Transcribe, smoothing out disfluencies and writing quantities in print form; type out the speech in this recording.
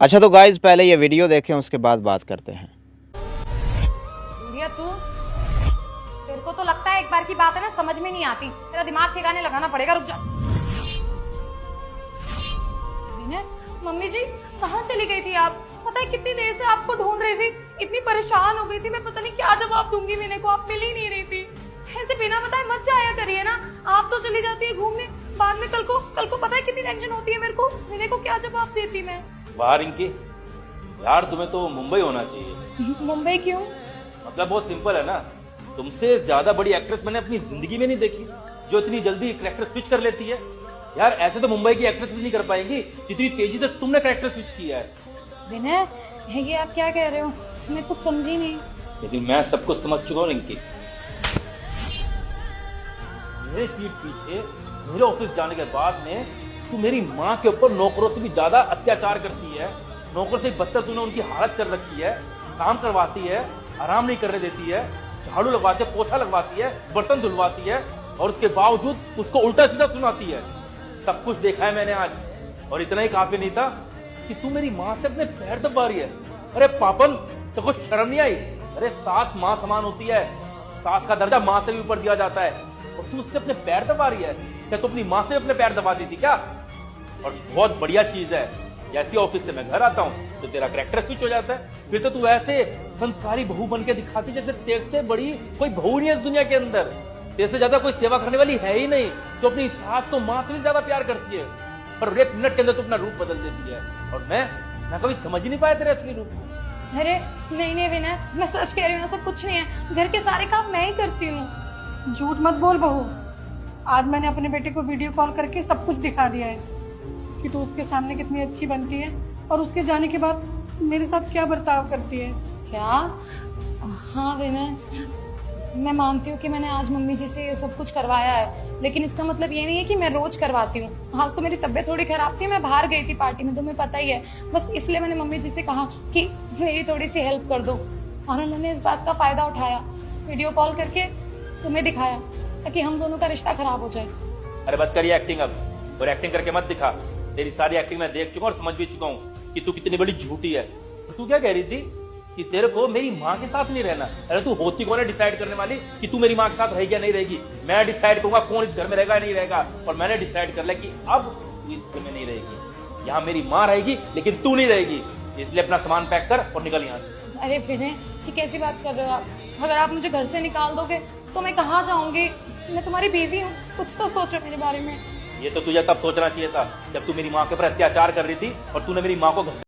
अच्छा तो गाइज पहले ये वीडियो देखें, उसके बाद बात करते हैं। तू तेरे को तो लगता है एक बार की बात है ना, समझ में नहीं आती। तेरा दिमाग ठिकाने लगाना पड़ेगा। रुक जा। मम्मी जी कहाँ चली गई थी आप? पता है कितनी देर से आपको ढूंढ रही थी, इतनी परेशान हो गई थी मैं। पता नहीं क्या जवाब दूंगी मेरे को, आप मिल ही नहीं रही थी। ऐसे बिना बताए मत जाया करिए ना। आप तो चली जाती है घूमने, बाद में कल को पता है कितनी टेंशन होती है मेरे को क्या जवाब देती मैं। वाह रिंकी, यार तुम्हें तो मुंबई होना चाहिए। मुंबई क्यों? मतलब बहुत सिंपल है ना, तुमसे ज्यादा बड़ी एक्ट्रेस मैंने अपनी जिंदगी में नहीं देखी जो इतनी जल्दी कैरेक्टर स्विच कर लेती है। यार ऐसे तो मुंबई की एक्ट्रेस भी नहीं कर पाएंगी जितनी तेजी से तुमने कैरेक्टर स्विच किया है। विनय, ये आप क्या कह रहे हो? मैं कुछ समझी नहीं। लेकिन मैं सब कुछ समझ चुका हूँ रिंकी। मेरे पीठ पीछे मेरे ऑफिस जाने के बाद में तू मेरी माँ के ऊपर नौकरों से भी ज्यादा अत्याचार करती है। नौकर से बदतर तूने उनकी हालत कर रखी है। काम करवाती है, आराम नहीं करने देती है, झाड़ू लगवाती है, पोछा लगवाती है, बर्तन धुलवाती है, और उसके बावजूद उसको उल्टा सीधा सुनाती है। सब कुछ देखा है मैंने आज, और इतना ही काफी नहीं था कि तू मेरी माँ से अपने पैर दबा रही है। अरे पापन, तो कुछ शर्म नहीं आई? अरे सास माँ समान होती है, सास का दर्जा माँ से भी ऊपर दिया जाता है, और तू उससे अपने पैर दबा रही है। क्या तू अपनी माँ से अपने पैर दबा दी थी क्या? और बहुत बढ़िया चीज है, जैसे ऑफिस से मैं घर आता हूँ तो तेरा कैरेक्टर स्विच हो जाता है। फिर तो तू ऐसे संस्कारी बहू बन के दिखाती जैसे तेरे से बड़ी कोई बहू नहीं है इस दुनिया के अंदर। तेरे से ज्यादा कोई सेवा करने वाली है ही नहीं जो अपनी सास को माँ से भी ज्यादा प्यार करती है। पर एक मिनट के अंदर तू अपना रूप बदल देती है, और मैं कभी समझ ही नहीं पाया तेरा असली रूप। अरे नहीं विनय, मैं सच कह रही हूँ, ऐसा कुछ नहीं है। घर के सारे काम मैं ही करती हूँ। झूठ मत बोल बहू। आज मैंने अपने बेटे को वीडियो कॉल करके सब कुछ दिखा दिया है कि तू उसके सामने कितनी अच्छी बनती है, और उसके जाने के बाद मेरे साथ क्या बर्ताव करती है। क्या? हाँ विनय, मैं मानती हूँ कि मैंने आज मम्मी जी से ये सब कुछ करवाया है, लेकिन इसका मतलब ये नहीं है कि मैं रोज करवाती हूँ। आज तो मेरी तबीयत थोड़ी खराब थी, मैं बाहर गई थी पार्टी में, तुम्हें पता ही है। बस इसलिए मैंने मम्मी जी से कहा कि मेरी थोड़ी सी हेल्प कर दो, और उन्होंने इस बात का फायदा उठाया, वीडियो कॉल करके तुम्हें दिखाया ताकि हम दोनों का रिश्ता खराब हो जाए। अरे बस करिए एक्टिंग अब, और एक्टिंग करके मत दिखा। तेरी सारी एक्टिंग मैं देख चुका और समझ भी चुका हूँ कि तू कितनी बड़ी झूठी है। तू क्या कह रही थी कि तेरे को मेरी माँ के साथ नहीं रहना? अरे तू होती कौन है डिसाइड करने वाली कि तू मेरी माँ के साथ रहेगी या नहीं रहेगी? मैं डिसाइड करूंगा कौन इस घर में रहेगा या नहीं रहेगा, और मैंने डिसाइड कर लिया कि अब तू इस घर में नहीं रहेगी। यहाँ मेरी माँ रहेगी लेकिन तू नहीं रहेगी, इसलिए अपना सामान पैक कर और निकल यहाँ से। अरे विनय, ये कैसी बात कर रहे हो आप? अगर आप मुझे घर से निकाल दोगे तो मैं कहाँ जाऊंगी? मैं तुम्हारी बीवी हूँ, कुछ तो सोचो मेरे बारे में। ये तो तुझे तब सोचना चाहिए था जब तू मेरी माँ के ऊपर अत्याचार कर रही थी और तूने मेरी माँ को घर